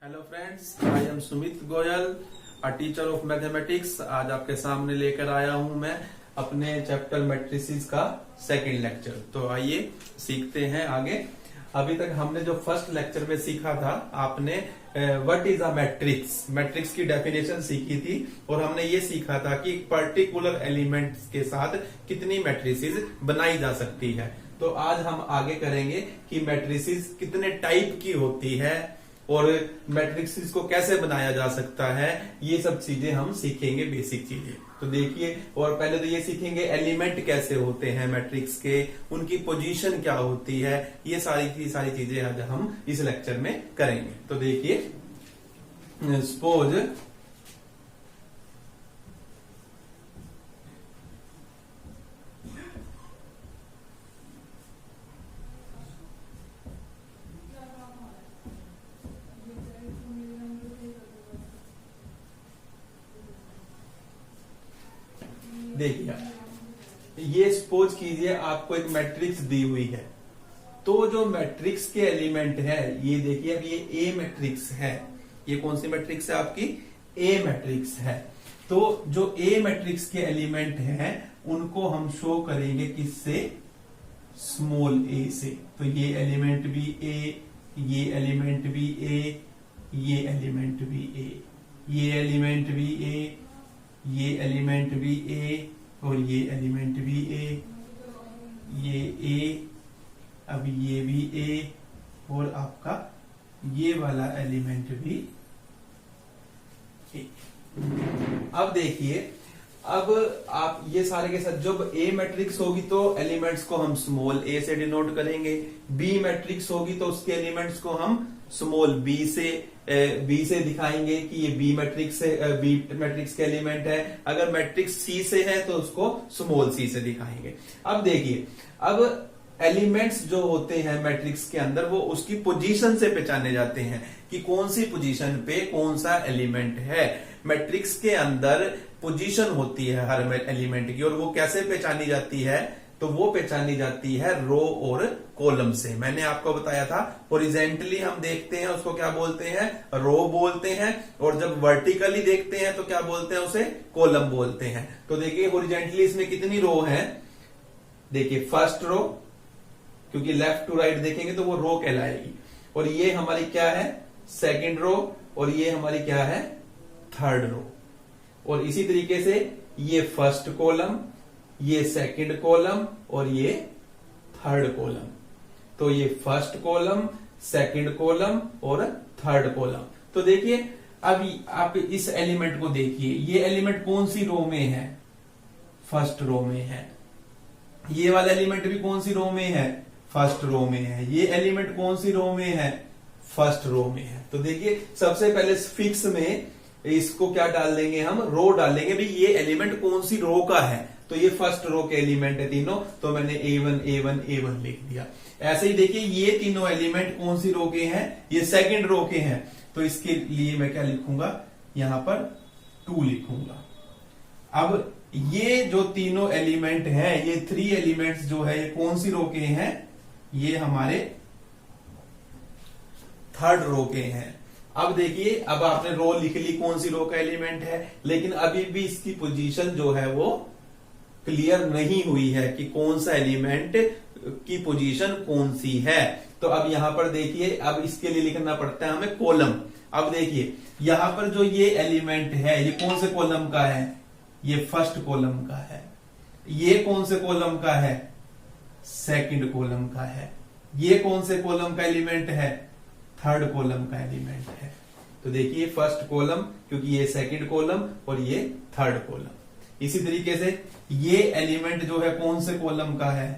Hello friends, I am Sumit Goyal, a teacher of mathematics. आज आपके सामने लेकर आया हूं मैं अपने चैप्टर मैट्रिसेस का सेकंड लेक्चर। तो आइए सीखते हैं आगे। अभी तक हमने जो फर्स्ट लेक्चर में सीखा था, आपने what is a matrix, matrix की डेफिनेशन सीखी थी और हमने ये सीखा था कि पर्टिकुलर एलिमेंट्स के साथ कितनी मैट्रिसेस बनाई जा सकती है। तो आज हम आगे करेंगे कि मैट्रिसेस कितने टाइप की होती है और मैट्रिक्स को कैसे बनाया जा सकता है। ये सब चीजें हम सीखेंगे, बेसिक चीजें। तो देखिए, और पहले तो ये सीखेंगे एलिमेंट कैसे होते हैं मैट्रिक्स के, उनकी पोजीशन क्या होती है। ये सारी चीजें आज हम इस लेक्चर में करेंगे। तो देखिए, सपोज देखिए, ये सपोज कीजिए आपको एक मैट्रिक्स दी हुई है। तो जो मैट्रिक्स के एलिमेंट है, ये देखिए, अब ये ए मैट्रिक्स है। ये कौन सी मैट्रिक्स है? आपकी ए मैट्रिक्स है। तो जो ए मैट्रिक्स के एलिमेंट हैं उनको हम शो करेंगे किससे? स्मॉल ए से। तो ये एलिमेंट भी ए, ये एलिमेंट भी ए, ये एलिमेंट भी ए, ये एलिमेंट भी ए, ये एलिमेंट भी ए और ये एलिमेंट भी ए, ये ए, अब ये भी ए और आपका ये वाला एलिमेंट भी ए। अब देखिए, अब आप ये सारे के साथ, जब ए मैट्रिक्स होगी तो एलिमेंट्स को हम स्मॉल ए से डिनोट करेंगे। बी मैट्रिक्स होगी तो उसके एलिमेंट्स को हम स्मॉल बी से दिखाएंगे कि ये बी मैट्रिक्स है, बी मैट्रिक्स के एलिमेंट है। अगर मैट्रिक्स सी से है तो उसको स्मॉल सी से दिखाएंगे। अब देखिए, अब एलिमेंट्स जो होते हैं मैट्रिक्स के अंदर, वो उसकी पोजीशन से पहचाने जाते हैं कि कौन सी पोजीशन पे कौन सा एलिमेंट है। मैट्रिक्स के अंदर पोजीशन होती है हर एलिमेंट की, और वो कैसे पहचानी जाती है? तो वो पहचानी जाती है रो और कॉलम से। मैंने आपको बताया था, हॉरिजॉन्टली हम देखते हैं उसको क्या बोलते हैं? रो बोलते हैं, और जब वर्टिकली देखते हैं तो क्या बोलते हैं? उसे कॉलम बोलते हैं। तो देखिए, हॉरिजॉन्टली इसमें कितनी रो है? देखिए, फर्स्ट रो, क्योंकि लेफ्ट टू राइट देखेंगे तो वो रो कहलाएगी। और ये हमारी क्या है? सेकंड रो, और ये हमारी क्या है? Third row. और इसी तरीके से ये फर्स्ट कॉलम, ये सेकंड कॉलम और ये थर्ड कॉलम। तो ये फर्स्ट कॉलम, सेकंड कॉलम और थर्ड कॉलम। तो देखिए, अभी आप इस एलिमेंट को देखिए, ये एलिमेंट कौन सी रो में है? फर्स्ट रो में है। ये वाला एलिमेंट भी कौन सी रो में है? फर्स्ट रो में है। ये एलिमेंट कौन सी रो में है? फर्स्ट रो में है। तो देखिए, सबसे पहले फिक्स में इसको क्या डाल देंगे? हम रो डालेंगे भाई, ये एलिमेंट कौन सी रो का है। तो ये फर्स्ट रो के एलिमेंट है तीनों, तो मैंने A1 A1 A1 लिख दिया। ऐसे ही देखिए, ये तीनों एलिमेंट कौन सी रो के हैं? ये सेकंड रो के हैं। तो इसके लिए मैं क्या लिखूंगा? यहां पर 2 लिखूंगा। अब ये जो तीनों एलिमेंट हैं, ये 3 एलिमेंट्स जो है, ये कौन सी रो के हैं? ये हमारे थर्ड रो के हैं। अब देखिए, अब आपने रो लिख ली कौन सी रो का एलिमेंट है, लेकिन अभी भी इसकी पोजीशन जो है वो क्लियर नहीं हुई है कि कौन सा एलिमेंट की पोजीशन कौन सी है। तो अब यहां पर देखिए, अब इसके लिए लिखना पड़ता है हमें कॉलम। अब देखिए, यहां पर जो ये एलिमेंट है, ये कौन से कॉलम का है? ये फर्स्ट कॉलम का है। ये कौन से कॉलम का है? सेकंड कॉलम का है। ये कौन से कॉलम का एलिमेंट है? थर्ड कॉलम का एलिमेंट है। तो देखिए, फर्स्ट कॉलम, क्योंकि ये सेकंड कॉलम और ये थर्ड कॉलम। इसी तरीके से ये एलिमेंट जो है कौन से कॉलम का है?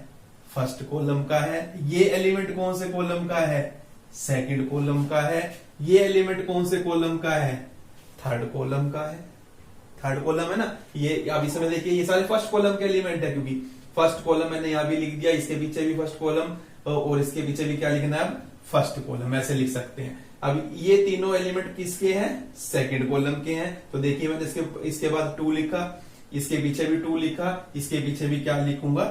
फर्स्ट कॉलम का है। ये एलिमेंट कौन से कॉलम का है? सेकंड कॉलम का है। ये एलिमेंट कौन से कॉलम का है? थर्ड कॉलम का है। थर्ड कॉलम है ना ये। अब इसमें देखिए, ये सारे फर्स्ट कॉलम के एलिमेंट है, क्योंकि फर्स्ट कॉलम मैंने यहां भी लिख दिया, इसके पीछे भी फर्स्ट कॉलम और इसके पीछे भी क्या लिखना है? अब फर्स्ट कॉलम, ऐसे लिख सकते हैं। अब ये तीनों एलिमेंट किसके हैं? सेकंड कॉलम के हैं। तो देखिए, मैंने इसके बाद 2 लिखा, इसके पीछे भी 2 लिखा, इसके पीछे भी क्या लिखूंगा?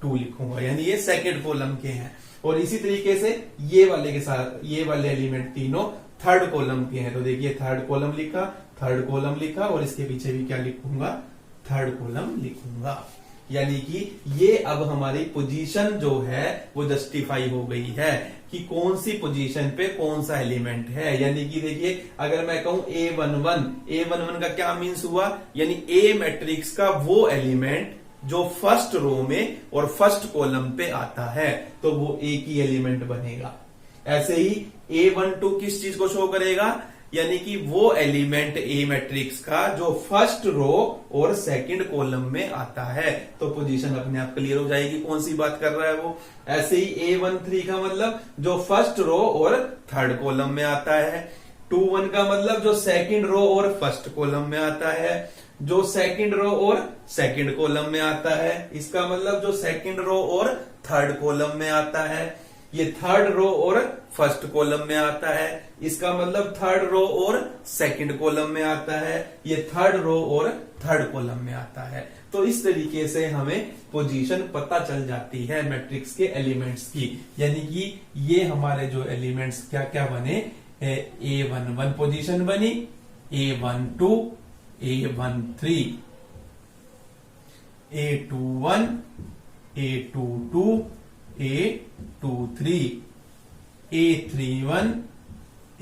2 लिखूंगा, यानी ये सेकंड कॉलम के हैं। और इसी तरीके से ये वाले के साथ, ये वाले एलिमेंट तीनों थर्ड कॉलम के हैं। तो देखिए थर्ड कॉलम लिखा, थर्ड कॉलम लिखा, और इसके पीछे भी क्या लिखूंगा, थर्ड कॉलम लिखूंगा। यानी कि ये अब हमारी पोजीशन जो है वो जस्टिफाई हो गई है कि कौन सी पोजीशन पे कौन सा एलिमेंट है। यानी कि देखिए अगर मैं कहूं A11 का क्या मीन्स हुआ, यानी ए मैट्रिक्स का वो एलिमेंट जो फर्स्ट रो में और फर्स्ट कॉलम पे आता है, तो वो एक ही एलिमेंट बनेगा। ऐसे ही A12 किस चीज को शो करेगा, यानी कि वो एलिमेंट ए मैट्रिक्स का जो फर्स्ट रो और सेकंड कॉलम में आता है। तो पोजीशन अपने आप क्लियर हो जाएगी कौन सी बात कर रहा है वो। ऐसे ही A13 का मतलब जो फर्स्ट रो और थर्ड कॉलम में आता है। 21 का मतलब जो सेकंड रो और फर्स्ट कॉलम में आता है, जो सेकंड रो और सेकंड कॉलम में आता है। इसका मतलब जो सेकंड रो और थर्ड कॉलम में आता है। ये थर्ड रो और फर्स्ट कॉलम में आता है। इसका मतलब थर्ड रो और सेकंड कॉलम में आता है। ये थर्ड रो और थर्ड कॉलम में आता है। तो इस तरीके से हमें पोजीशन पता चल जाती है मैट्रिक्स के एलिमेंट्स की। यानी कि ये हमारे जो एलिमेंट्स क्या क्या बने, A11 पोजीशन बनी, A12, A13, A21, A22, A23, A31,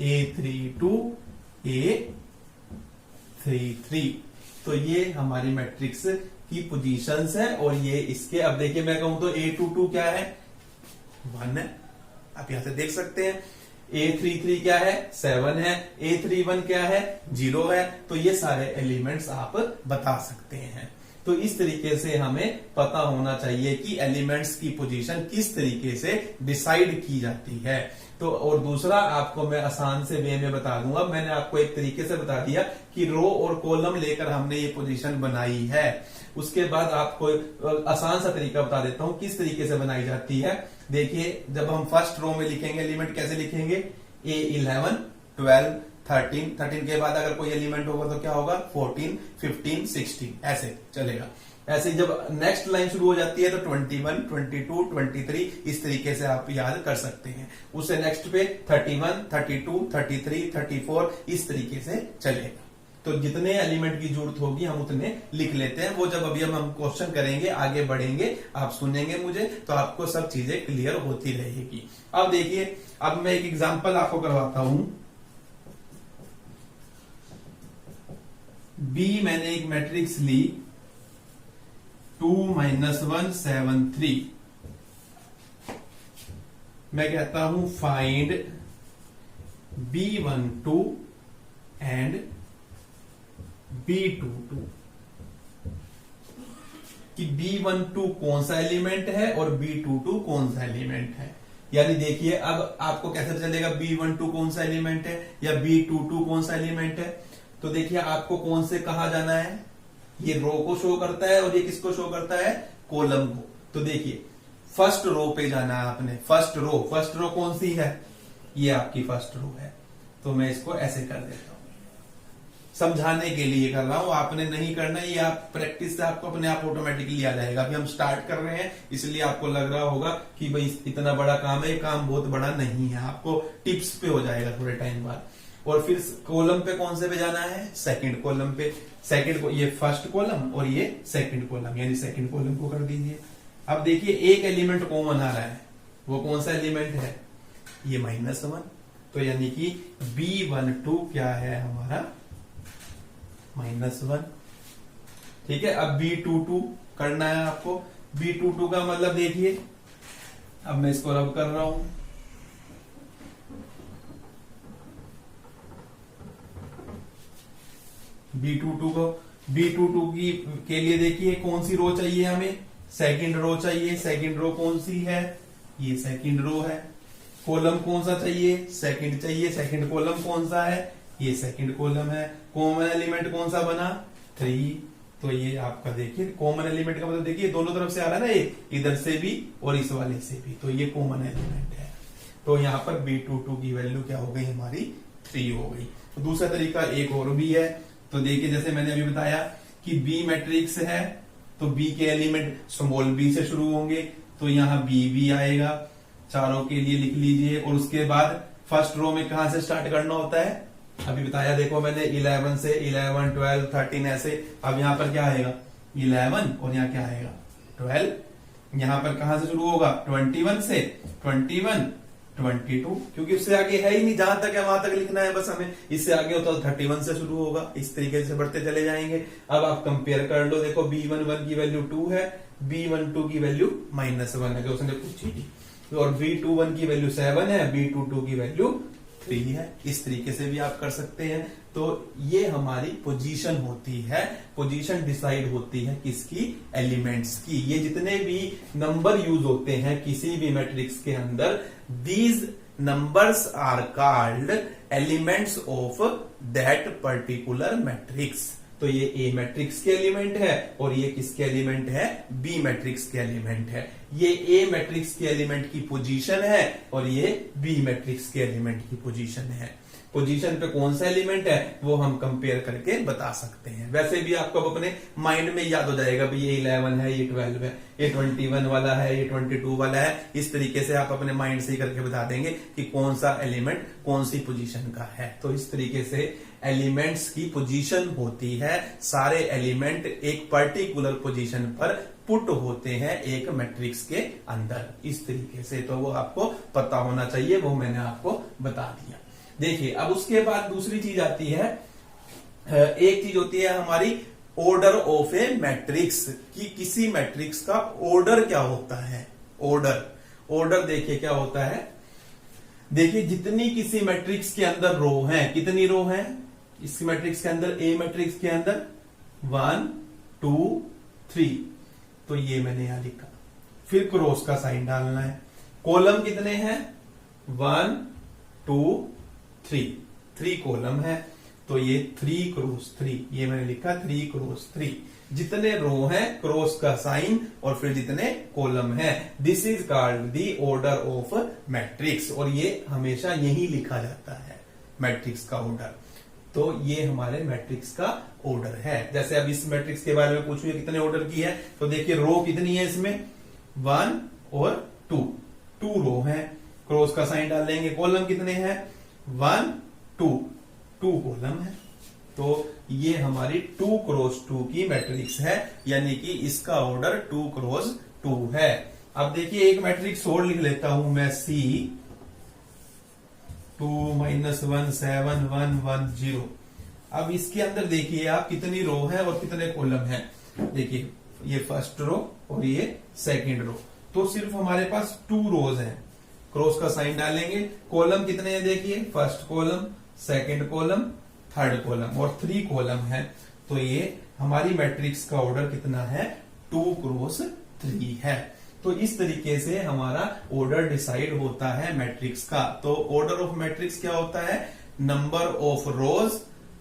A32, A33। तो ये हमारी मैट्रिक्स की पोजीशंस है। और ये इसके, अब देखिए मैं कहूं तो A22 क्या है, 1 है, आप यहां से देख सकते हैं। A33 क्या है, 7 है। A31 क्या है, 0 है। तो ये सारे एलिमेंट्स आप बता सकते हैं। तो इस तरीके से हमें पता होना चाहिए कि एलिमेंट्स की पोजीशन किस तरीके से डिसाइड की जाती है। तो और दूसरा आपको मैं आसान से वे में बता दूंगा। मैंने आपको एक तरीके से बता दिया कि रो और कॉलम लेकर हमने ये पोजीशन बनाई है। उसके बाद आपको आसान सा तरीका बता देता हूं किस तरीके से बनाई जाती है। देखिए जब हम फर्स्ट रो में लिखेंगे एलिमेंट कैसे लिखेंगे, A11, 12, 13 के बाद अगर कोई एलिमेंट होगा तो क्या होगा, 14, 15, 16 ऐसे चलेगा। ऐसे जब नेक्स्ट लाइन शुरू हो जाती है तो 21, 22, 23 इस तरीके से आप याद कर सकते हैं। उससे नेक्स्ट पे 31, 32, 33, 34 इस तरीके से चलेगा। तो जितने एलिमेंट की जरूरत होगी हम उतने लिख लेते हैं। वो जब अभी हम क्वेश्चन करेंगे, आगे बढ़ेंगे, आप सुनेंगे मुझे, तो आपको सब चीजें क्लियर होती रहेगी। अब देखिए, अब मैं एक एग्जांपल आपको करवाता हूं। B मैंने एक मैट्रिक्स ली 2, -1, 7, 3। मैं कहता हूं फाइंड B12 एंड B22 कि B12 कौन सा एलिमेंट है और B22 कौन सा एलिमेंट है। यानी देखिए अब आपको कैसे चलेगा B12 कौन सा एलिमेंट है या B22 कौन सा एलिमेंट है। तो देखिए आपको कौन से कहा जाना है, ये रो को शो करता है और ये किसको शो करता है, कॉलम को। तो देखिए फर्स्ट रो पे जाना है आपने। फर्स्ट रो कौन सी है, ये आपकी फर्स्ट रो है। तो मैं इसको ऐसे कर देता हूं, समझाने के लिए कर रहा हूं, आपने नहीं करना, ये आप प्रैक्टिस से आपको अपने आप ऑटोमेटिकली आ जाएगा। अभी हम स्टार्ट कर रहे हैं इसलिए आपको लग रहा होगा कि भाई इतना बड़ा काम है, काम बहुत बड़ा नहीं है, आपको टिप्स पे हो जाएगा थोड़े टाइम बाद। और फिर कॉलम पे कौन से पे जाना है, सेकंड कॉलम पे। सेकंड को, ये फर्स्ट कॉलम और ये सेकंड कॉलम, यानी सेकंड कॉलम को कर दीजिए। अब देखिए एक एलिमेंट कॉमन आ रहा है, वो कौन सा एलिमेंट है, ये -1। तो यानी कि B12 क्या है हमारा, -1। ठीक है। अब B22 करना है आपको। B22 का मतलब देखिए, अब मैं इसको रब कर रहा हूं। B22 के लिए देखिए कौन सी रो चाहिए हमें, सेकंड रो चाहिए। सेकंड रो कौन सी है, ये सेकंड रो है। कॉलम कौन सा चाहिए, सेकंड चाहिए। सेकंड कॉलम कौन सा है, ये सेकंड कॉलम है। कॉमन एलिमेंट कौन सा बना, 3। तो ये आपका देखिए कॉमन एलिमेंट का मतलब देखिए दोनों तरफ से आ रहा है ना, ये इधर से भी और इस वाले से भी, तो ये कॉमन एलिमेंट है। तो यहाँ पर B22 की वैल्यू क्या हो गई हमारी, 3 हो गई। तो दूसरा तरीका एक और भी है। तो देखिए जैसे मैंने अभी बताया कि B मैट्रिक्स है तो B के एलिमेंट स्मॉल b से शुरू होंगे, तो यहाँ B भी आएगा, चारों के लिए लिख लीजिए। और उसके बाद फर्स्ट रो में कहां से स्टार्ट करना होता है, अभी बताया देखो मैंने 11 से 11, 12, 13 ऐसे। अब यहां पर क्या आएगा 11 और यहाँ क्या आएगा 12। यहां पर कहां से शुरू होगा 21 से 21, 22, क्योंकि उससे आगे है ही नहीं, जहां तक है वहां तक लिखना है बस हमें। इससे आगे होता तो 31 से शुरू होगा। इस तरीके से बढ़ते चले जाएंगे। अब आप कंपेयर कर लो, देखो B11 की वैल्यू 2 है, B12 की वैल्यू -1 है जो उसने पूछी थी, और B21 की वैल्यू 7 है, B22 की वैल्यू 3 है। इस तरीके से भी आप कर सकते हैं। तो ये हमारी पोजीशन होती है, पोजीशन डिसाइड होती है किसकी, एलिमेंट्स की। ये जितने भी नंबर यूज होते हैं किसी भी मैट्रिक्स के अंदर, these numbers are called elements of that particular matrix. तो ये ए मैट्रिक्स के एलिमेंट है और ये किसके एलिमेंट है, बी मैट्रिक्स के एलिमेंट है। ये ए मैट्रिक्स के एलिमेंट की पोजीशन है और ये बी मैट्रिक्स के एलिमेंट की पोजीशन है। पोजीशन पे कौन सा एलिमेंट है वो हम कंपेयर करके बता सकते हैं। वैसे भी आपको अपने माइंड में याद हो जाएगा भी ये 11 है, ये 12 है, ये 21 वाला है, ये 22 वाला है। इस तरीके से आप अपने माइंड से ही करके बता देंगे कि कौन सा एलिमेंट कौन सी पोजीशन का है। तो इस तरीके से एलिमेंट्स की पोजीशन होती है। सारे एलिमेंट एक पर्टिकुलर पोजीशन पर पुट होते हैं एक मैट्रिक्स के अंदर। इस तरीके से तो वो आपको पता होना चाहिए, वो मैंने आपको बता दिया। देखिए अब उसके बाद दूसरी चीज आती है, एक चीज होती है हमारी ऑर्डर ऑफ ए मैट्रिक्स, कि किसी मैट्रिक्स का ऑर्डर क्या होता है। ऑर्डर देखिए क्या होता है, देखिए जितनी किसी मैट्रिक्स के अंदर रो हैं, कितनी रो हैं इस मैट्रिक्स के अंदर, ए मैट्रिक्स के अंदर 1, 2, 3, तो ये मैंने यहां लिखा। फिर क्रॉस का साइन डालना है। कॉलम कितने हैं 1, 2, 3 कॉलम है, तो ये 3 क्रॉस 3, ये मैंने लिखा 3 क्रॉस 3। जितने रो हैं क्रॉस का साइन और फिर जितने कॉलम है, this is called the order of matrix. और ये हमेशा यही लिखा जाता है मैट्रिक्स का ऑर्डर। तो ये हमारे मैट्रिक्स का ऑर्डर है। जैसे अब इस मैट्रिक्स के बारे में पूछूं कितने ऑर्डर की है, तो देखिए रो कितनी है इसमें 1 और 2 रो है, क्रॉस का साइन डाल देंगे। कॉलम कितने हैं 1, 2 कॉलम है। तो ये हमारी 2 क्रॉस 2 की मैट्रिक्स है, यानी कि इसका ऑर्डर 2 क्रॉस 2 है। अब देखिए एक मैट्रिक्स और लिख लेता हूं मैं, C 2 -1 7 1 1 0। अब इसके अंदर देखिए आप कितनी रो है और कितने कॉलम है। देखिए ये फर्स्ट रो और ये सेकंड रो, तो सिर्फ हमारे पास 2 रोज हैं। क्रॉस का साइन डालेंगे। कॉलम कितने हैं देखिए, first column, second column, third column और 3 कॉलम है। तो ये हमारी मैट्रिक्स का ऑर्डर कितना है 2 क्रॉस 3 है। तो इस तरीके से हमारा ऑर्डर डिसाइड होता है मैट्रिक्स का। तो ऑर्डर ऑफ मैट्रिक्स क्या होता है, नंबर ऑफ रोज,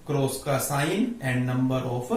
क्रॉस का sign and number of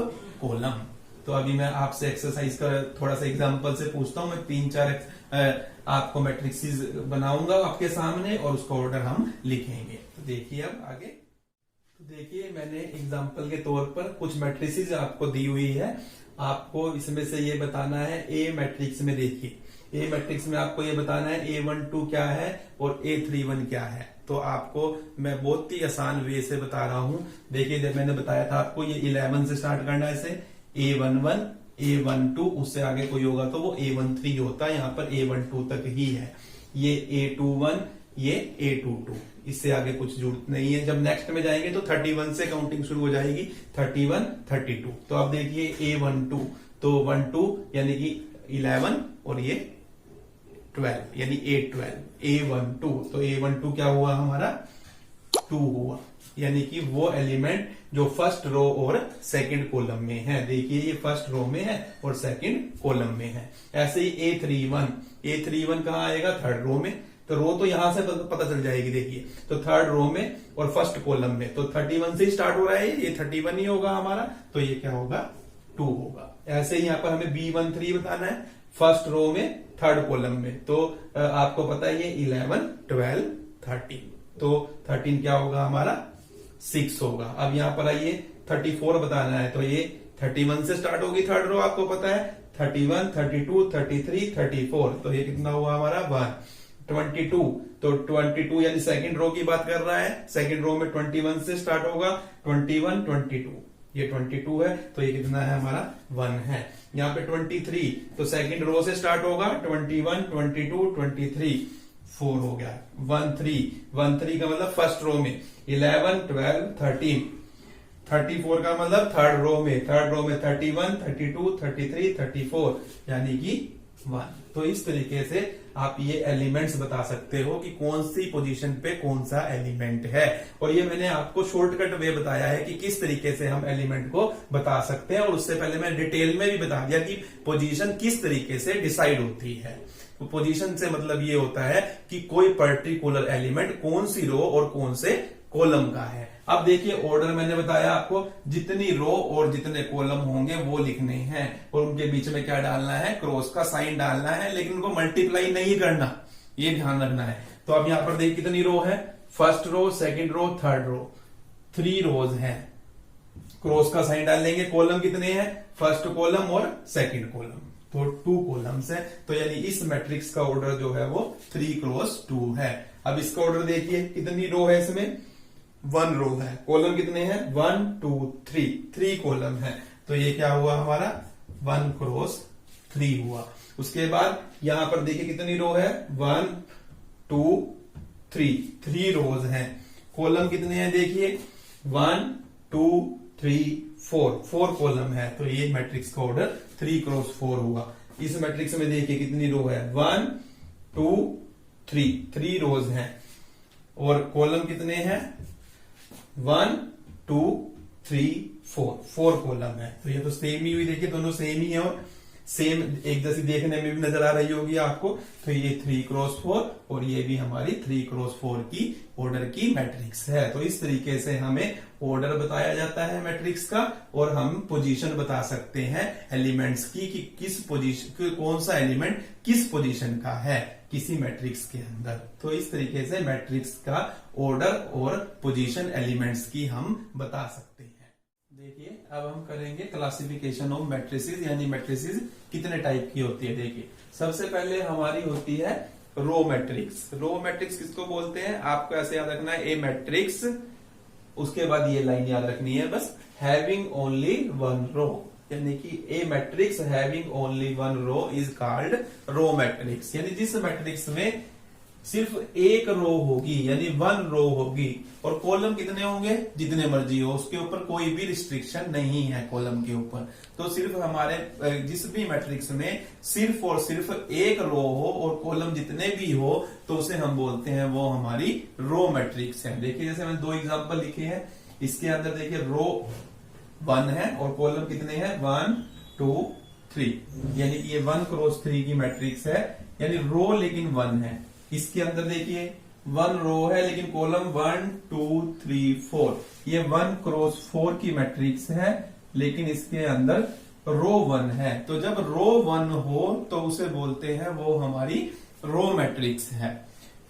column. तो अभी मैं आपसे एक्सरसाइज का थोड़ा सा एग्जांपल से पूछता हूं। मैं 3-4 आपको मैट्रिक्सेस बनाऊंगा आपके सामने और उसका ऑर्डर हम लिखेंगे। तो देखिए अब आगे, तो देखिए मैंने एग्जांपल के तौर पर कुछ मैट्रिसेस आपको दी हुई है। आपको इसमें से ये बताना है ए मैट्रिक्स में, देखिए ए मैट्रिक्स में आपको ये बताना है A12 क्या है और A31 क्या है। तो आपको मैं बहुत ही आसान वे से बता रहा हूं। देखिए जब मैंने बताया था आपको ये 11 से स्टार्ट करना है, इसे A11, A12, उससे आगे कोई होगा तो वो A13 होता है। यहाँ पर A12 तक ही है। ये A21, ये A22, इससे आगे कुछ जरूरत नहीं है। जब नेक्स्ट में जाएंगे तो 31 से काउंटिंग शुरू हो जाएगी, 31, 32। तो अब देखिए A12, तो 12 यानी कि 11 और ये 12 यानी A12, A12। तो A12 क्या हुआ हमारा 2 हुआ, यानी कि वो एलिमेंट जो फर्स्ट रो और सेकंड कॉलम में है। देखिए ये फर्स्ट रो में है और सेकंड कॉलम में है। ऐसे ही A31 कहां आएगा, थर्ड रो में। तो रो तो यहां से पता चल जाएगी। देखिए तो थर्ड रो में और फर्स्ट कॉलम में, तो 31 से स्टार्ट हो रहा है, ये 31 ही होगा हमारा। तो ये क्या होगा 2 होगा। ऐसे ही यहाँ पर हमें B13 बताना है, फर्स्ट रो में, थर्ड कॉलम में। तो आपको पता है ये 11, 12, 13। तो 13 क्या होगा हमारा 6 होगा। अब यहाँ पर आइए 34 बताना है, तो ये 31 से स्टार्ट होगी थर्ड रो, आपको पता है 31, 32, 33, 34। तो ये कितना हुआ हमारा 1। 22, तो 22 यानी सेकंड रो की बात कर रहा है, सेकंड रो में 21 से स्टार्ट होगा, 21, 22, ये 22 है, तो ये कितना है हमारा 1 है। यहाँ पे 23, तो सेकंड रो से स्टार्ट होगा, 21, 22, 23, 4 हो गया, 1 3 का मतलब फर्स्ट रो में, 11, 12, 13, 34 का मतलब थर्ड रो में 31, 32, 33, 34 यानी कि 1। तो इस तरीके से आप ये एलिमेंट्स बता सकते हो कि कौन सी पोजीशन पे कौन सा एलिमेंट है। और ये मैंने आपको शॉर्टकट वे बताया है कि किस तरीके से हम एलिमेंट को बता सकते हैं, और उससे पहले मैं डिटेल में भी बता दिया कि पोजीशन किस तरीके से डिसाइड होती है। तो पोजीशन से मतलब ये होता है कि कोई पर्टिकुलर एलिमेंट कौन सी रो और कौन से कॉलम का है। अब देखिए ऑर्डर मैंने बताया आपको, जितनी रो और जितने कॉलम होंगे वो लिखने हैं, और उनके बीच में क्या डालना है, क्रॉस का साइन डालना है, लेकिन उनको मल्टीप्लाई नहीं करना, ये ध्यान रखना है। तो अब यहां पर देखिए कितनी रो है, first row, second row, third row, 3 rows हैं, क्रॉस का साइन डाल लेंगे। कॉलम कितने हैं, फर्स्ट कॉलम और सेकंड कॉलम, तो 2 कॉलम्स है, तो यानी इस मैट्रिक्स का ऑर्डर जो है वो 3 क्रॉस 2 है। अब इसका ऑर्डर देखिए कितनी रो है, इसमें 1 रो है, कॉलम कितने हैं, 1 2 3 कॉलम है, तो ये क्या हुआ हमारा 1 क्रॉस 3 हुआ। उसके बाद यहां पर देखिए कितनी रो है, 1 2 3 रोज हैं, कॉलम कितने हैं देखिए 1 2 3 4 कॉलम है, तो ये मैट्रिक्स का ऑर्डर 3 क्रॉस 4 हुआ। इस मैट्रिक्स में देखिए कितनी रो है, 1 2 3 रोज हैं, और कॉलम कितने हैं 1 2 3 4 कॉलम है, तो ये तो सेम ही हुई, देखिए दोनों सेम ही है और सेम एक जैसी देखने में भी नजर आ रही होगी आपको। तो ये 3 क्रॉस 4 और ये भी हमारी 3 क्रॉस 4 की ऑर्डर की मैट्रिक्स है। तो इस तरीके से हमें ऑर्डर बताया जाता है मैट्रिक्स का, और हम पोजीशन बता सकते हैं एलिमेंट्स की कि किस पोजीशन, कौन सा एलिमेंट किस पोजीशन का है किसी मैट्रिक्स के अंदर। तो इस तरीके से मैट्रिक्स का ऑर्डर और पोजीशन एलिमेंट्स की हम बता सकते हैं। देखिए अब हम करेंगे क्लासिफिकेशन ऑफ मैट्रिसेस, यानी मैट्रिसेस कितने टाइप की होती है। देखिए सबसे पहले हमारी होती है रो मैट्रिक्स। रो मैट्रिक्स किसको बोलते हैं, आपको ऐसे याद रखना है, ए मैट्रिक्स, उसके बाद ये लाइन याद रखनी है बस, हैविंग ओनली 1 रो, यानी कि a matrix having only 1 row is called row matrix. यानी जिस मैट्रिक्स में सिर्फ एक रो होगी, यानी 1 रो होगी, और कॉलम कितने होंगे, जितने मर्जी हो, उसके ऊपर कोई भी रिस्ट्रिक्शन नहीं है कॉलम के ऊपर। तो सिर्फ हमारे जिस भी मैट्रिक्स में सिर्फ और सिर्फ एक रो हो और कॉलम जितने भी हो, तो उसे हम बोलते हैं वो हमारी रो मैट्रिक्स है। देखिए जैसे मैंने 2 एग्जांपल लिखे हैं, इसके अंदर देखिए रो 1 है और कॉलम कितने हैं 1 2 3, यानी कि ये 1 क्रॉस 3 की मैट्रिक्स है, यानी रो लेकिन 1 है। इसके अंदर देखिए 1 रो है लेकिन कॉलम 1 2 3 4, ये 1 क्रॉस 4 की मैट्रिक्स है, लेकिन इसके अंदर रो 1 है। तो जब रो 1 हो तो उसे बोलते हैं वो हमारी रो मैट्रिक्स है।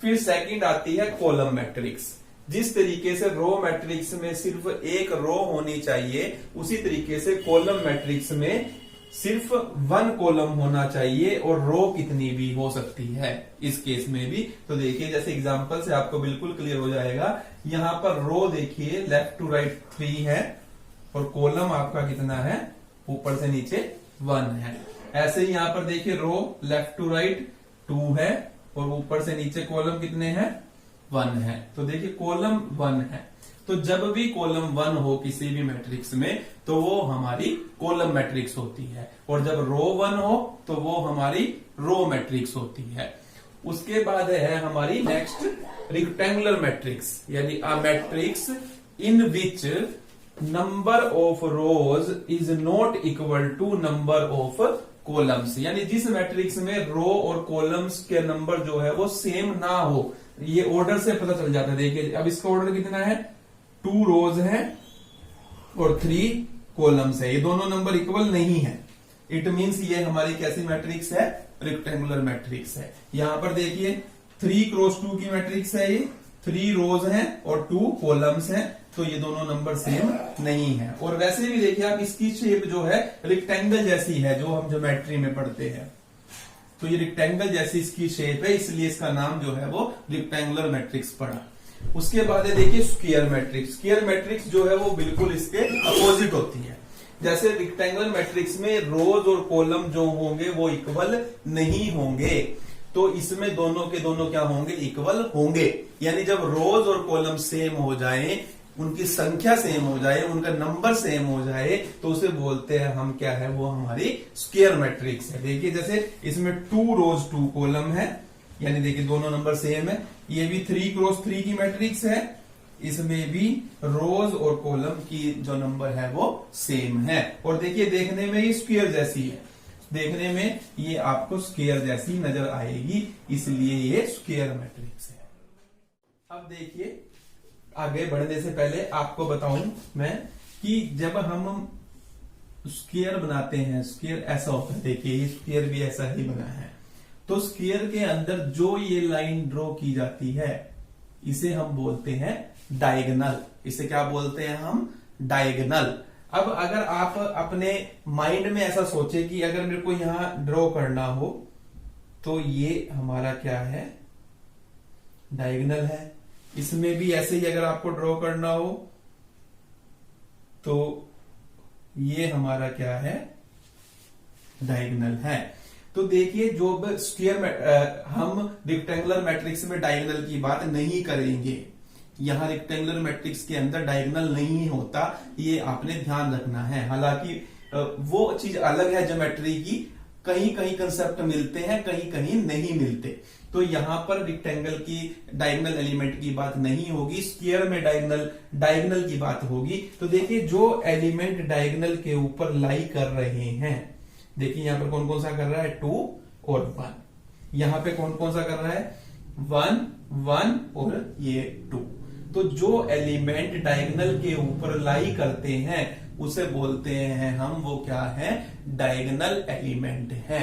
फिर सेकंड आती है कॉलम मैट्रिक्स। जिस तरीके से रो मैट्रिक्स में सिर्फ एक रो होनी चाहिए, उसी तरीके से कॉलम मैट्रिक्स में सिर्फ 1 कॉलम होना चाहिए, और रो कितनी भी हो सकती है इस केस में भी। तो देखिए जैसे एग्जांपल से आपको बिल्कुल क्लियर हो जाएगा, यहां पर रो देखिए लेफ्ट टू राइट 3 है, और कॉलम आपका कितना है, ऊपर से नीचे 1 है। ऐसे ही यहां पर देखिए रो लेफ्ट टू राइट 2 है, और ऊपर से नीचे कॉलम कितने हैं 1 है। तो देखिए कॉलम 1 है, तो जब भी कॉलम 1 हो किसी भी मैट्रिक्स में तो वो हमारी कॉलम मैट्रिक्स होती है, और जब रो 1 हो तो वो हमारी रो मैट्रिक्स होती है। उसके बाद है हमारी नेक्स्ट रेक्टेंगुलर मैट्रिक्स, यानी a matrix in which number of rows is not equal to number of columns, यानी जिस मैट्रिक्स में रो और कॉलम्स के नंबर जो है वो सेम ना हो। ये ऑर्डर से पता चल जाता है। देखिए अब इसका ऑर्डर कितना है, 2 रोज है और 3 कॉलम्स है, ये दोनों नंबर इक्वल नहीं है। इट मींस ये हमारी कैसी मैट्रिक्स है, रेक्टेंगुलर मैट्रिक्स है। यहां पर देखिए 3 क्रॉस 2 की मैट्रिक्स है, ये 3 रोज हैं और 2 कॉलम्स हैं, तो ये दोनों नंबर सेम नहीं है। और वैसे भी देखिए आप इसकी शेप जो है रेक्टेंगल जैसी है, जो हम ज्योमेट्री में पढ़ते हैं। तो ये रेक्टेंगल जैसी इसकी शेप है, इसलिए इसका नाम जो है वो रेक्टेंगुलर मैट्रिक्स पड़ा। उसके बाद है देखिए स्क्वायर मैट्रिक्स। स्क्वायर मैट्रिक्स जो है वो बिल्कुल इसके अपोजिट होती है। जैसे रेक्टेंगुलर मैट्रिक्स में रोज और कॉलम जो होंगे वो इक्वल नहीं होंगे, तो इसमें दोनों के दोनों क्या होंगे, इक्वल होंगे। यानी जब रोज और कॉलम सेम हो जाए, उनकी संख्या सेम हो जाए, उनका नंबर सेम हो जाए, तो उसे बोलते हैं हम क्या है, वो हमारी स्क्वायर मैट्रिक्स है। देखिए जैसे इसमें 2 रोज 2 कॉलम है, यानी देखिए दोनों नंबर सेम है। ये भी 3 क्रॉस 3 की मैट्रिक्स है, इसमें भी रोज और कॉलम की जो नंबर है वो सेम है। और देखिए देखने में ये स्क्वायर जैसी है, देखने में ये आपको स्क्वायर जैसी नजर आएगी, इसलिए ये स्क्वायर मैट्रिक्स है। अब देखिए आगे बढ़ने से पहले आपको बताऊं मैं कि जब हम स्क्वायर बनाते हैं, स्क्वायर ऐसा होता है, देखिए ये स्क्वायर भी ऐसा ही बना है, तो स्क्वायर के अंदर जो ये लाइन ड्रॉ की जाती है इसे हम बोलते हैं डायगोनल। इसे क्या बोलते हैं हम, डायगोनल। अब अगर आप अपने माइंड में ऐसा सोचे कि अगर मेरे को यहां ड्रॉ करना हो तो ये हमारा क्या है, डायगोनल है। इसमें भी ऐसे ही अगर आपको ड्रॉ करना हो तो ये हमारा क्या है, डायगोनल है। तो देखिए जो स्क्वायर हम रेक्टेंगुलर मैट्रिक्स में डायगोनल की बात नहीं करेंगे, यहां रेक्टेंगुलर मैट्रिक्स के अंदर डायगोनल नहीं होता, ये आपने ध्यान रखना है। हालांकि वो चीज अलग है ज्योमेट्री की, कहीं कहीं कंसेप्ट मिलते हैं, कहीं कहीं नहीं मिलते। तो यहां पर रेक्टेंगल की डायगोनल एलिमेंट की बात नहीं होगी, स्क्वायर में डायगोनल की बात होगी। तो देखिए जो एलिमेंट डायगोनल के ऊपर लाई कर रहे हैं, देखिए यहां पर कौन कौन सा कर रहा है, 2 और 1। यहां पे कौन कौन सा कर रहा है, 1 1 और ये 2। तो जो एलिमेंट डायगोनल के ऊपर लाई करते हैं उसे बोलते हैं हम, वो क्या है, डायगोनल एलिमेंट है।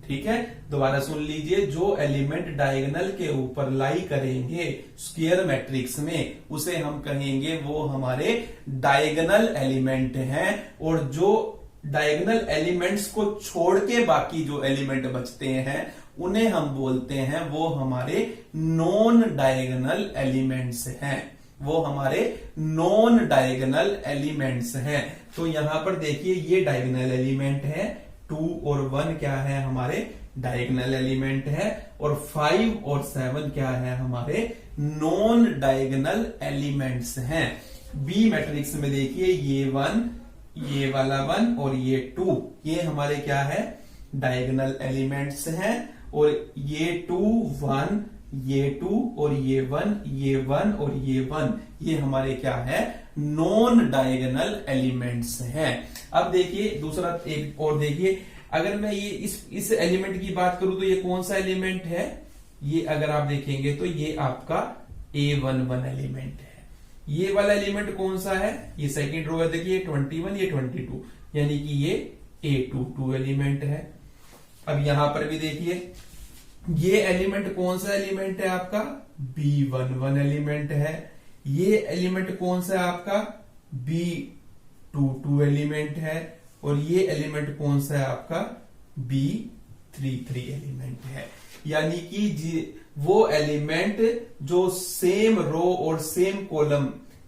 ठीक है, दोबारा सुन लीजिए, जो एलिमेंट डायगोनल के ऊपर लाई करेंगे स्क्वायर मैट्रिक्स में उसे हम कहेंगे वो हमारे डायगोनल एलिमेंट हैं। और जो डायगोनल एलिमेंट्स को छोड़ के बाकी जो एलिमेंट बचते हैं उन्हें हम बोलते हैं वो हमारे नॉन डायगोनल एलिमेंट्स हैं, वो हमारे नॉन डायगोनल एलिमेंट्स हैं। तो यहां पर देखिए ये डायगोनल एलिमेंट है, 2 और 1 क्या है, हमारे डायगोनल एलिमेंट है, और 5 और 7 क्या है, हमारे नॉन डायगोनल एलिमेंट्स हैं। बी मैट्रिक्स में देखिए ये 1, ये वाला 1 और ये 2, ये हमारे क्या है, डायगोनल एलिमेंट्स हैं। और ये 2 1, ये 2 और ये 1, ये 1 और ये 1, ये हमारे क्या है, नॉन डायगोनल एलिमेंट्स हैं। अब देखिए दूसरा एक और देखिए, अगर मैं ये इस एलिमेंट की बात करूं तो ये कौन सा एलिमेंट है, ये अगर आप देखेंगे तो ये आपका A11 एलिमेंट है। ये वाला एलिमेंट कौन सा है, ये सेकंड रो है, देखिए 21 ये 22, यानी कि ये A22 एलिमेंट है। अब यहां पर भी देखिए ये एलिमेंट कौन सा एलिमेंट है आपका, B11 एलिमेंट है। ये एलिमेंट कौन सा है आपका, B22 एलिमेंट है। और ये एलिमेंट कौन सा है आपका, B33 एलिमेंट है। यानी कि वो एलिमेंट जो सेम रो और सेम कॉलम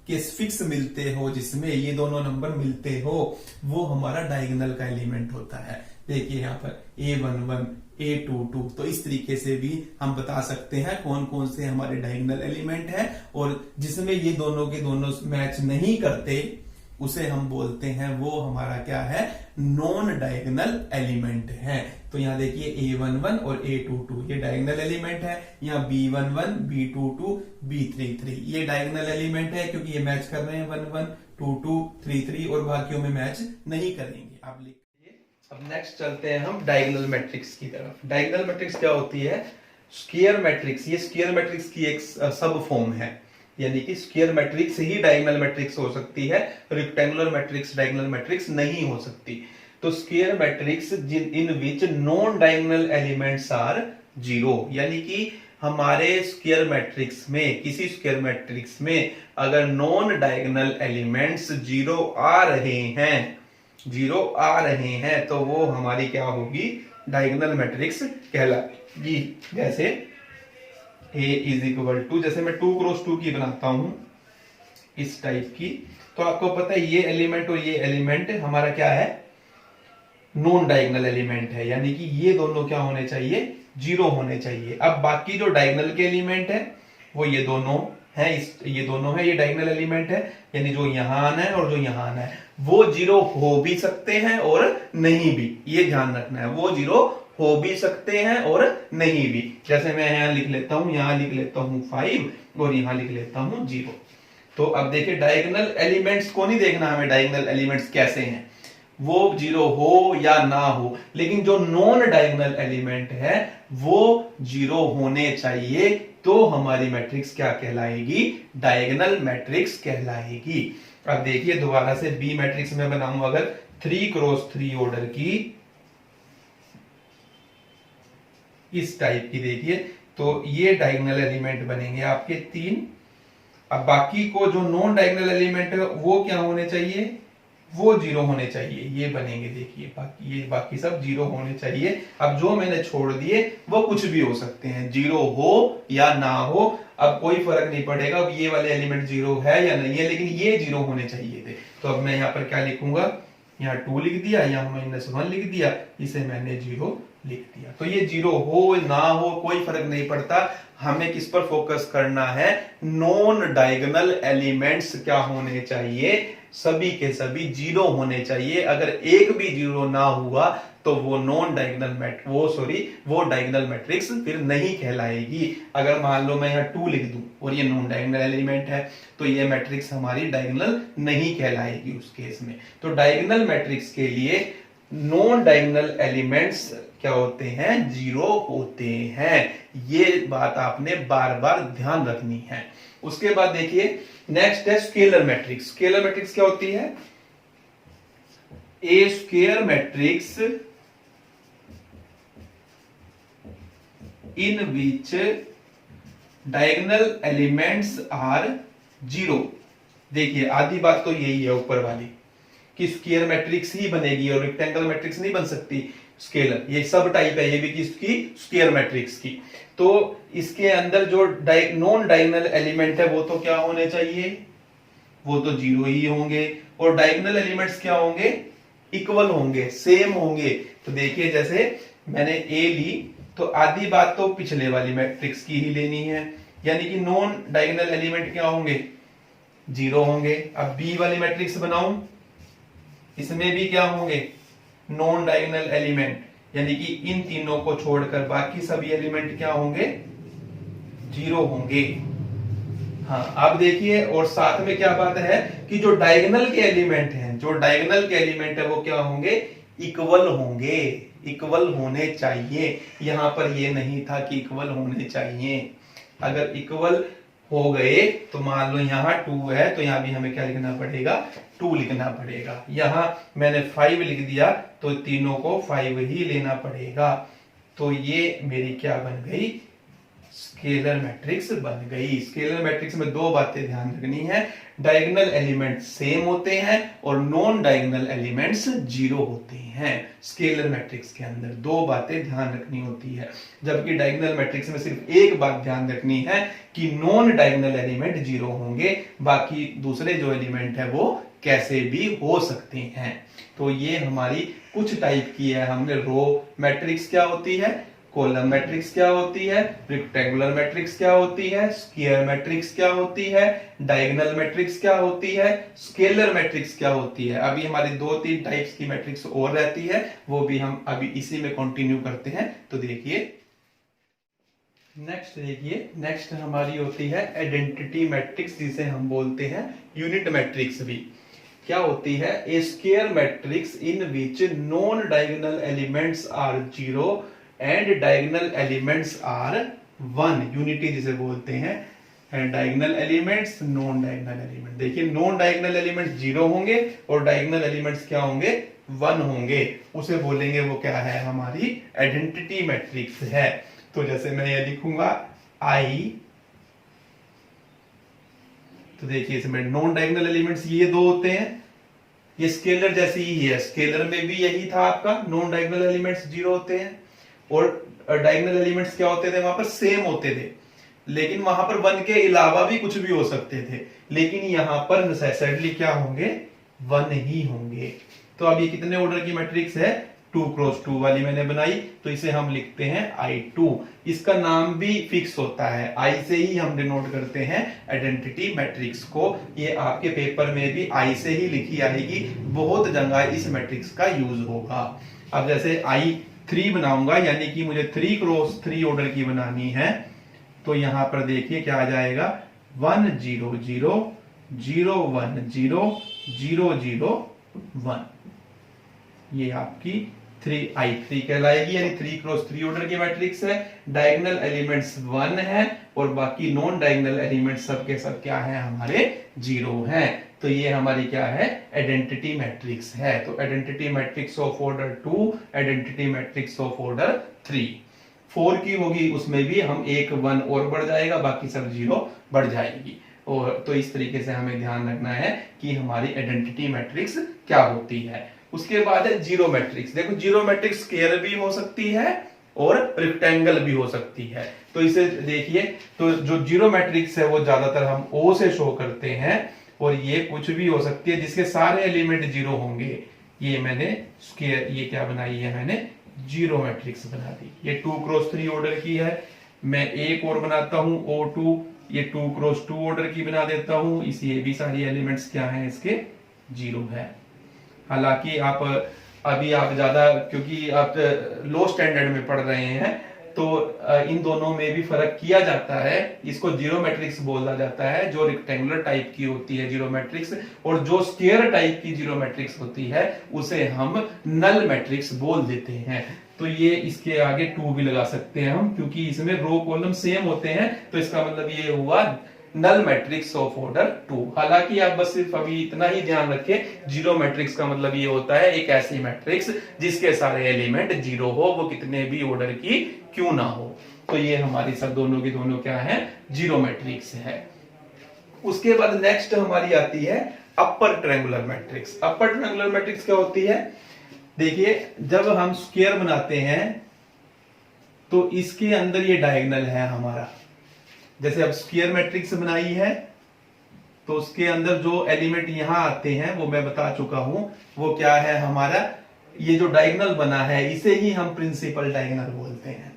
के फिक्स मिलते हो, जिसमें ये दोनों नंबर मिलते हो, वो हमारा डायगोनल का एलिमेंट होता है। देखिए यहां पर A11 A22, तो इस तरीके से भी हम बता सकते हैं कौन कौन से हमारे डायगोनल एलिमेंट हैं। और जिसमें ये दोनों के दोनों मैच नहीं करते उसे हम बोलते हैं वो हमारा क्या है, नॉन डायगोनल एलिमेंट है। तो यहां देखिए A11 और A22 ये डायगोनल एलिमेंट है। यहाँ B11 B22 B33 ये डायगोनल एलिमेंट है, क्योंकि ये मैच कर रहे हैं 11 22 33 और बाकियों में मैच नहीं करेंगे। आप लिखिए। अब नेक्स्ट चलते हैं हम डायगोनल मैट्रिक्स की तरफ। डायगोनल मैट्रिक्स क्या होती है, स्क्वायर मैट्रिक्स। ये स्क्वायर मैट्रिक्स की एक सब फॉर्म है, यानी कि स्क्वायर मैट्रिक्स ही डायगोनल मैट्रिक्स हो सकती है, रेक्टेंगुलर मैट्रिक्स डायगोनल मैट्रिक्स नहीं हो सकती। तो square matrix in which non diagonal elements are 0, यानी कि हमारे स्क्वायर मैट्रिक्स में, किसी स्क्वायर मैट्रिक्स में अगर नॉन डायगोनल एलिमेंट्स 0 आ रहे हैं, 0 आ रहे हैं, तो वो हमारी क्या होगी, डायगोनल मैट्रिक्स कहलाएगी। जैसे A इज इक्वल टू, जैसे मैं 2 क्रॉस 2 की बनाता हूं इस टाइप की, तो आपको पता है ये एलिमेंट और ये एलिमेंट हमारा क्या है, नॉन डायगोनल एलिमेंट है, यानी कि ये दोनों क्या होने चाहिए, 0 होने चाहिए। अब बाकी जो डायगोनल के एलिमेंट है वो ये दोनों है, ये दोनों है, ये डायगोनल एलिमेंट है, यानी जो यहां आना है और जो यहां आना है, वो 0 हो भी सकते हैं और नहीं भी, ये ध्यान रखना है, वो 0 हो भी सकते हैं और नहीं भी। जैसे मैं यहां लिख लेता हूं, यहां लिख लेता हूं 5 और यहां लिख लेता हूं 0। तो अब देखिए डायगोनल एलिमेंट्स को नहीं देखना हमें, डायगोनल एलिमेंट्स कैसे हैं, वो 0 हो या ना हो, लेकिन जो नॉन डायगोनल एलिमेंट है वो 0 होने चाहिए, तो हमारी मैट्रिक्स क्या कहलाएगी, डायगोनल मैट्रिक्स कहलाएगी। अब देखिए दोबारा से बी मैट्रिक्स में बनाऊं अगर 3 क्रॉस 3 ऑर्डर की इस टाइप की, देखिए तो ये डायगोनल एलिमेंट बनेंगे आपके 3। अब बाकी को जो नॉन डायगोनल एलिमेंट है वो क्या होने चाहिए, वो 0 होने चाहिए, ये बनेंगे, देखिए बाकी सब 0 होने चाहिए। अब जो मैंने छोड़ दिए वो कुछ भी हो सकते हैं, 0 हो या ना हो, अब कोई फर्क नहीं पड़ेगा, अब ये वाले एलिमेंट 0 है या नहीं है, लेकिन ये 0 होने चाहिए थे। तो अब मैं यहाँ पर क्या लिखूंगा, यहाँ 2 लिख दिया, यहाँ -1 लिख दिया, इसे मैंने 0 लिख दिया। तो ये 0 हो ना हो कोई फर्क नहीं पड़ता, हमें किस पर फोकस करना है, नॉन डायगोनल एलिमेंट्स क्या होने चाहिए, सभी के सभी 0 होने चाहिए। अगर एक भी 0 ना हुआ तो वो नॉन डायगोनल वो डायगोनल मैट्रिक्स फिर नहीं कहलाएगी। अगर मान लो मैं यहाँ 2 लिख दूं और ये नॉन डायगोनल एलिमेंट है, तो ये मैट्रिक्स हमारी डायगोनल नहीं कहलाएगी उस केस में। तो डायगोनल मैट्रिक्स के लिए नॉन डायगोनल एलिमेंट्स क्या होते हैं, 0 होते हैं। ये बात आपने बार बार ध्यान रखनी है। उसके बाद देखिए नेक्स्ट है स्केलर मैट्रिक्स। स्केलर मैट्रिक्स क्या होती है, a square matrix in which diagonal elements are 0। देखिए आधी बात तो यही है ऊपर वाली कि स्क्वायर मैट्रिक्स ही बनेगी और रेक्टेंगल मैट्रिक्स नहीं बन सकती। स्केलर ये सब टाइप है, ये भी किसकी, स्क्वायर मैट्रिक्स की। तो इसके अंदर जो नॉन डायगोनल एलिमेंट है वो तो क्या होने चाहिए, वो तो 0 ही होंगे, और डायगोनल एलिमेंट्स क्या होंगे, इक्वल होंगे, सेम होंगे। तो देखिए जैसे मैंने ए ली तो आधी बात तो पिछले वाली मैट्रिक्स की ही लेनी है, यानी कि नॉन डायगोनल एलिमेंट क्या होंगे, 0 होंगे। अब बी वाली मैट्रिक्स बनाऊं, इसमें भी क्या होंगे, नॉन डायगोनल एलिमेंट, यानी कि इन तीनों को छोड़कर बाकी सभी एलिमेंट क्या होंगे, 0 होंगे। हाँ अब देखिए, और साथ में क्या बात है कि जो डायगोनल के एलिमेंट हैं, जो डायगोनल के एलिमेंट है वो क्या होंगे, इक्वल होंगे, इक्वल होने चाहिए। यहां पर ये नहीं था कि इक्वल होने चाहिए। अगर इक्वल हो गए तो मान लो यहाँ 2 है तो यहाँ भी हमें क्या लिखना पड़ेगा, 2 लिखना पड़ेगा। यहां मैंने 5 लिख दिया तो तीनों को 5 ही लेना पड़ेगा। तो ये मेरी क्या बन गई, स्केलर मैट्रिक्स बन गई। स्केलर मैट्रिक्स में 2 बातें ध्यान रखनी है, डायगोनल एलिमेंट्स सेम होते हैं और नॉन डायगोनल एलिमेंट्स 0 होते हैं। स्केलर मैट्रिक्स के अंदर 2 बातें ध्यान रखनी होती है, जबकि डायगोनल मैट्रिक्स में सिर्फ एक बात ध्यान रखनी है कि नॉन डायगोनल एलिमेंट 0 होंगे, बाकी दूसरे जो एलिमेंट है वो कैसे भी हो सकते हैं। तो ये हमारी कुछ टाइप की है। हमने रो मैट्रिक्स क्या होती है, कॉलम मैट्रिक्स क्या होती है, रेक्टेंगुलर मैट्रिक्स क्या होती है, स्क्वायर मैट्रिक्स क्या होती है, डायगोनल मैट्रिक्स क्या होती है, स्केलर मैट्रिक्स क्या होती है। अभी हमारी 2-3 टाइप्स की मैट्रिक्स और रहती है, वो भी हम अभी इसी में कंटिन्यू करते हैं। तो देखिए नेक्स्ट हमारी होती है आइडेंटिटी मैट्रिक्स, जिसे हम बोलते हैं यूनिट मैट्रिक्स भी। क्या होती है, a square matrix in which non diagonal elements are 0 and diagonal elements are 1। Unity जिसे बोलते हैं, diagonal elements, non diagonal element. देखिए नॉन डायगोनल एलिमेंट्स 0 होंगे और डायगोनल एलिमेंट्स क्या होंगे, 1 होंगे। उसे बोलेंगे वो क्या है, हमारी आइडेंटिटी मैट्रिक्स है। तो जैसे मैं ये लिखूंगा आई, तो देखिए इसमें नॉन डायगोनल एलिमेंट्स ये 2 होते हैं, ये स्केलर जैसी ही है, स्केलर में भी यही था आपका, नॉन डायगोनल एलिमेंट्स 0 होते हैं और डायगोनल एलिमेंट्स क्या होते थे वहां पर, सेम होते थे, लेकिन वहां पर 1 के अलावा भी कुछ भी हो सकते थे, लेकिन यहां पर नेसेसरली क्या होंगे, 1 ही होंगे। तो अब ये कितने ऑर्डर की मैट्रिक्स है, 2 क्रॉस 2 वाली मैंने बनाई, तो इसे हम लिखते हैं I2। इसका नाम भी फिक्स होता है, I से ही हम डिनोट करते हैं आइडेंटिटी मैट्रिक्स को। ये आपके पेपर में भी I से ही लिखी आएगी, बहुत जगह इस मैट्रिक्स का यूज होगा। अब जैसे I3 बनाऊंगा, यानी कि मुझे 3 क्रॉस 3 ऑर्डर की बनानी है, तो यहां पर देखिए क्या आ जाएगा, 1 0 0 0 1 0 0 0 1, ये आपकी I3 कहलाएगी, यानी 3 क्रॉस 3 ऑर्डर की मैट्रिक्स है। डायगोनल एलिमेंट्स 1 है और बाकी नॉन डायगोनल एलिमेंट्स सब के सब क्या है, हमारे 0 हैं। तो ये हमारी क्या है, आइडेंटिटी मैट्रिक्स है। तो identity matrix of order 2, identity matrix of order 3। 4 की होगी, उसमें भी हम एक 1 और बढ़ जाएगा, बाकी सब 0 बढ़ जाएगी। और तो इस तरीके से हमें ध्यान रखना है कि हमारी आइडेंटिटी मैट्रिक्स क्या होती है। उसके बाद है जीरो मैट्रिक्स। देखो जीरो मैट्रिक्स स्क्वायर भी हो सकती है और रेक्टेंगल भी हो सकती है। तो इसे देखिए, तो जो जीरो मैट्रिक्स है वो ज्यादातर हम O से शो करते हैं, और ये कुछ भी हो सकती है जिसके सारे एलिमेंट 0 होंगे। ये मैंने स्क्वायर, ये क्या बनाई है मैंने, जीरो मैट्रिक्स बना दी। ये 2 क्रॉस 3 ऑर्डर की है। मैं एक और बनाता हूं O2, ये 2 क्रॉस 2 ऑर्डर की बना देता हूं। इस ये भी सारी एलिमेंट्स क्या हैं, इसके 0 है। हालांकि आप अभी आप ज्यादा, क्योंकि आप लो स्टैंडर्ड में पढ़ रहे हैं, तो इन दोनों में भी फर्क किया जाता है। इसको जीरो मैट्रिक्स बोला जाता है, जो रेक्टेंगुलर टाइप की होती है जीरो मैट्रिक्स, और जो स्क्वायर टाइप की जीरो मैट्रिक्स होती है उसे हम नल मैट्रिक्स बोल देते हैं। तो ये इसके आगे 2 भी लगा सकते हैं हम, क्योंकि इसमें रो कॉलम सेम होते हैं, तो इसका मतलब ये हुआ नल मैट्रिक्स ऑफ ऑर्डर 2। हालांकि आप बस सिर्फ अभी इतना ही ध्यान रखें, जीरो मैट्रिक्स का मतलब ये होता है एक ऐसी मैट्रिक्स जिसके सारे एलिमेंट 0 हो, वो कितने भी ऑर्डर की क्यों ना हो। तो ये हमारी सब दोनों की दोनों क्या है, जीरो मैट्रिक्स है। उसके बाद नेक्स्ट हमारी आती है upper triangular matrix. Upper triangular matrix क्या होती है, देखिए जब हम स्क्वायर बनाते हैं तो इसके अंदर ये डायगोनल है हमारा। जैसे अब स्क्वायर मैट्रिक्स बनाई है तो उसके अंदर जो एलिमेंट यहां आते हैं वो मैं बता चुका हूं, वो क्या है हमारा, ये जो डायगोनल बना है इसे ही हम प्रिंसिपल डायगोनल बोलते हैं।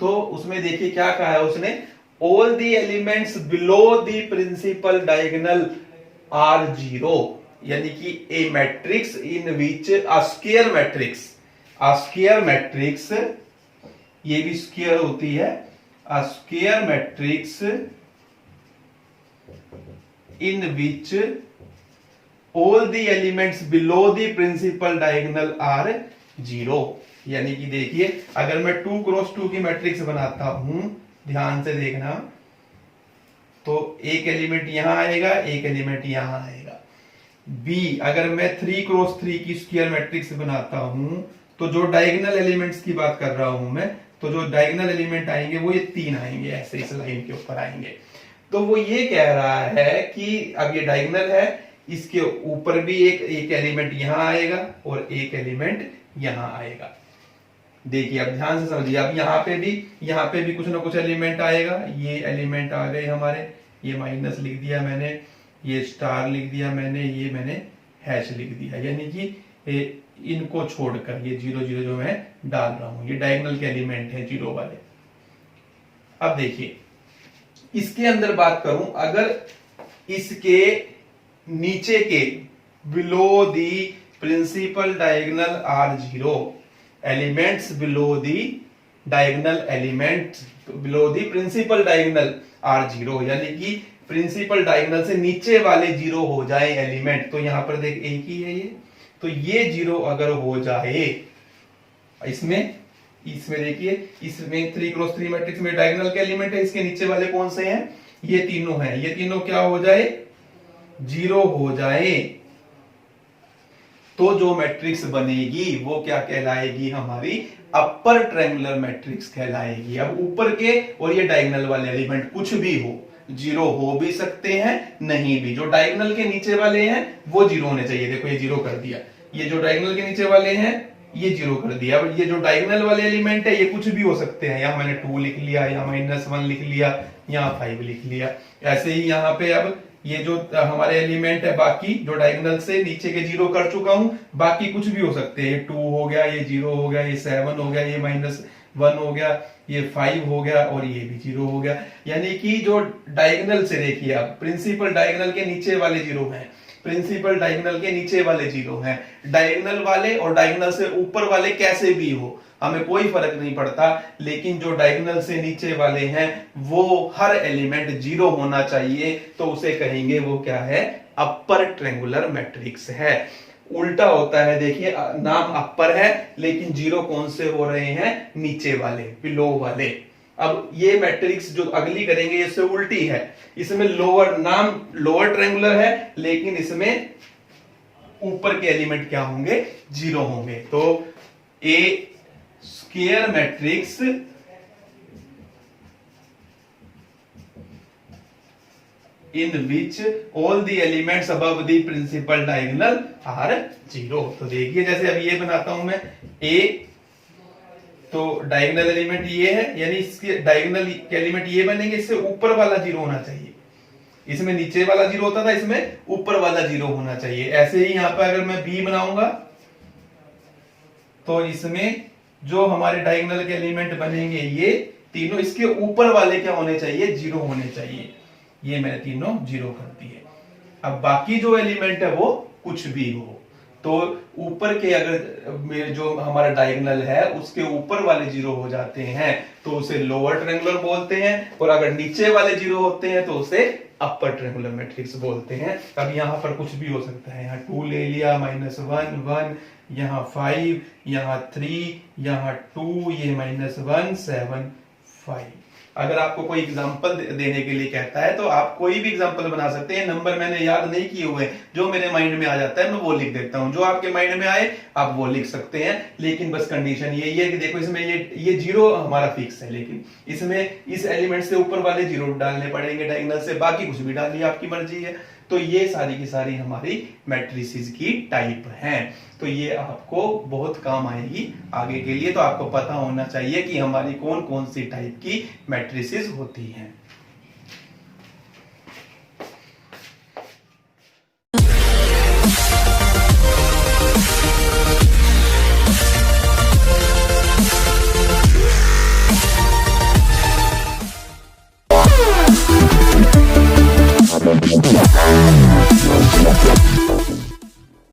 तो उसमें देखिए क्या कहा है उसने, all the elements below the principal diagonal are 0, यानी कि a matrix in which a square matrix, ये भी स्क्वायर होती है, a square matrix in which all the elements below the principal diagonal are 0। यानी कि देखिए अगर मैं 2 क्रॉस 2 की मैट्रिक्स बनाता हूं, ध्यान से देखना, तो एक एलिमेंट यहां आएगा, एक एलिमेंट यहां आएगा। बी अगर मैं 3 क्रॉस 3 की स्क्वायर मैट्रिक्स बनाता हूं, तो जो डायगोनल एलिमेंट्स की बात कर रहा हूं मैं, तो जो डायगोनल एलिमेंट आएंगे वो ये 3 आएंगे, ऐसे इस लाइन के ऊपर आएंगे। तो वो ये कह रहा है कि अब ये डायगोनल है, इसके ऊपर भी एक एलिमेंट यहां आएगा और एक एलिमेंट यहां आएगा। देखिए अब ध्यान से समझिए, अब यहाँ पे भी कुछ ना कुछ एलिमेंट आएगा। ये एलिमेंट आ गए हमारे, ये माइनस लिख दिया मैंने, ये स्टार लिख दिया मैंने, ये मैंने हैश लिख दिया, यानी कि इनको छोड़कर ये 0 0 जो मैं डाल रहा हूं, ये डायगोनल के एलिमेंट है 0 वाले। अब देखिए इसके अंदर बात करूं, अगर इसके नीचे के below the principal diagonal are 0, elements below the diagonal elements below the principal diagonal are 0, यानी कि प्रिंसिपल डायगोनल से नीचे वाले 0 हो जाए एलिमेंट, तो यहां पर देख एक ही है ये, तो ये 0 अगर हो जाए इसमें देखिए, इसमें 3 क्रॉस 3 मैट्रिक्स में डायगोनल के एलिमेंट है, इसके नीचे वाले कौन से हैं, ये तीनों हैं, ये तीनों क्या हो जाए, 0 हो जाए, तो जो मैट्रिक्स बनेगी वो क्या कहलाएगी, हमारी अपर ट्रायंगुलर मैट्रिक्स कहलाएगी। अब ऊपर के और ये डायगोनल वाले एलिमेंट कुछ भी हो, जीरो हो भी सकते हैं, नहीं भी। जो डायगोनल के नीचे वाले हैं वो जीरो होने चाहिए। देखो ये जीरो कर दिया, ये जो डायगोनल के नीचे वाले हैं ये जीरो कर दिया। अब ये जो डायगोनल वाले एलिमेंट है ये कुछ भी हो सकते हैं, यहाँ मैंने 2 लिख लिया, यहाँ -1 लिख लिया, यहाँ 5 लिख लिया। ऐसे ही यहाँ पे अब ये जो हमारे एलिमेंट है बाकी जो डायगोनल से नीचे के जीरो कर चुका हूं, बाकी कुछ भी हो सकते हैं। ये 2 हो गया, ये 0 हो गया, ये 7 हो गया, ये -1 हो गया, ये 5 हो गया और ये भी 0 हो गया। यानी कि जो डायगोनल से देखिए आप प्रिंसिपल डायगोनल के नीचे वाले जीरो हैं, प्रिंसिपल डायगोनल के नीचे वाले जीरो हैं। डायगोनल वाले और डायगोनल से ऊपर वाले कैसे भी हो हमें कोई फर्क नहीं पड़ता, लेकिन जो डायगोनल से नीचे वाले हैं वो हर एलिमेंट जीरो होना चाहिए, तो उसे कहेंगे वो क्या है, अपर ट्रायंगुलर मैट्रिक्स है। उल्टा होता है, देखिए नाम अपर है लेकिन जीरो कौन से हो रहे हैं, नीचे वाले, बिलो वाले। अब ये मैट्रिक्स जो अगली करेंगे इससे उल्टी है, इसमें लोअर, नाम लोअर ट्रायंगुलर है लेकिन इसमें ऊपर के एलिमेंट क्या होंगे, जीरो होंगे। तो a square matrix in which all the elements above the principal diagonal are zero। तो देखिए जैसे अब ये बनाता हूं मैं A, तो डायगोनल एलिमेंट ये है, यानी इसके डायगोनल एलिमेंट ये बनेंगे, इससे ऊपर वाला जीरो होना चाहिए। इसमें नीचे वाला जीरो होता था, इसमें ऊपर वाला जीरो होना चाहिए। ऐसे ही यहां पर अगर मैं B बनाऊंगा तो इसमें जो हमारे डायगोनल के एलिमेंट बनेंगे ये तीनों, इसके ऊपर वाले क्या होने चाहिए, जीरो होने चाहिए। ये मैंने तीनों जीरो कर दिए। अब बाकी जो एलिमेंट है वो कुछ भी हो, तो ऊपर के अगर जो हमारा डायगोनल है उसके ऊपर वाले जीरो हो जाते हैं तो उसे लोअर ट्रायंगुलर बोलते हैं, और अगर नीचे वाले जीरो होते हैं तो उसे अपर ट्रायंगुलर मैट्रिक्स बोलते हैं। अब यहाँ पर कुछ भी हो सकता है, यहाँ 2 ले लिया, -1 1, यहाँ 5, यहाँ 3, यहाँ 2, ये -1 7 5। अगर आपको कोई एग्जांपल देने के लिए कहता है तो आप कोई भी एग्जांपल बना सकते हैं। नंबर मैंने याद नहीं किए हुए, जो मेरे माइंड में आ जाता है मैं वो लिख देता हूं, जो आपके माइंड में आए आप वो लिख सकते हैं। लेकिन बस कंडीशन यही है कि देखो इसमें ये जीरो हमारा फिक्स है, लेकिन इसमें इस एलिमेंट से ऊपर वाले जीरो डालने पड़ेंगे डायगोनल से, बाकी कुछ भी डालिए आपकी मर्जी है। तो ये सारी की सारी हमारी मैट्रिसेस की टाइप हैं। तो ये आपको बहुत काम आएगी आगे के लिए। तो आपको पता होना चाहिए कि हमारी कौन कौन सी टाइप की मैट्रिसेस होती हैं।